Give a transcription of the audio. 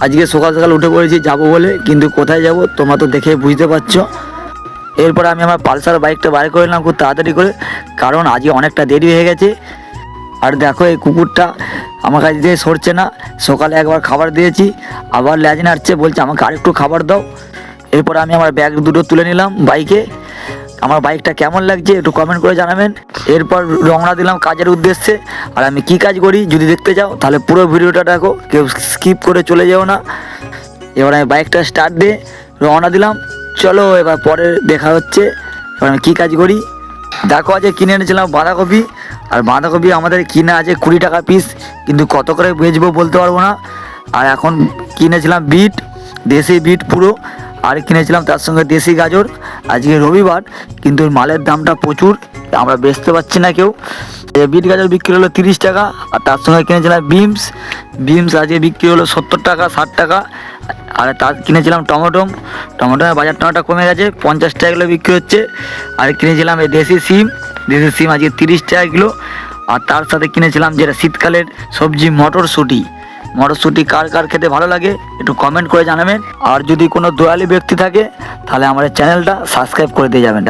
আজকে সকাল সকাল উঠে পড়েছি যাবো বলে, কিন্তু কোথায় যাব তোমরা তো দেখে বুঝতে পারছো। এরপর আমি আমার পালসার বাইকটা বার করে নিলাম খুব তাড়াতাড়ি করে, কারণ আজকে অনেকটা দেরি হয়ে গেছে। আর দেখো এই কুকুরটা আমার কাছে দিয়ে সরছে না। সকালে একবার খাবার দিয়েছি, আবার ল্যাজ নাড়ছে, বলছে আমাকে আরেকটু খাবার দাও। এরপর আমি আমার ব্যাগ দুটো তুলে নিলাম বাইকে। আমার বাইকটা কেমন লাগছে একটু কমেন্ট করে জানাবেন। এরপর রওনা দিলাম কাজের উদ্দেশ্যে। আর আমি কি কাজ করি যদি দেখতে চাও তাহলে পুরো ভিডিওটা দেখো, কেউ স্কিপ করে চলে যাও না। এবার আমি বাইকটা স্টার্ট দিয়ে রওনা দিলাম। চলো এবার পরে দেখা হচ্ছে। এবার আমি কী কাজ করি দেখো। আজকে কিনে এনেছিলাম বাঁধাকপি, আর বাঁধাকপি আমাদের কিনে আছে 20 টাকা পিস, কিন্তু কত করে বেচবো বলতে পারবো না। আর এখন কিনেছিলাম বিট, দেশি বিট পুরো, আর কিনেছিলাম তার সঙ্গে দেশি গাজর। আজকে রবিবার, কিন্তু মালের দামটা প্রচুর, আমরা বেচতে পারছি না কেউ। বিট গাজর বিক্রি হলো 30 টাকা, আর তার সঙ্গে কিনেছিলাম বিমস আজকে বিক্রি হলো 70 টাকা 60 টাকা। আর তার কিনেছিলাম টমেটোর বাজার টমেটো কমে গেছে, 50 টাকা কিলো বিক্রি হচ্ছে। আর কিনেছিলাম এই দেশি সিম আজকে 30 টাকা কিলো। আর তার সাথে কিনেছিলাম যেটা শীতকালের সবজি মটরশুঁটি কার কার খেতে ভালো লাগে একটু কমেন্ট করে জানাবেন। আর যদি কোনো দয়ালু ব্যক্তি থাকে তাহলে আমাদের চ্যানেলটা সাবস্ক্রাইব করে দিয়ে যাবেন।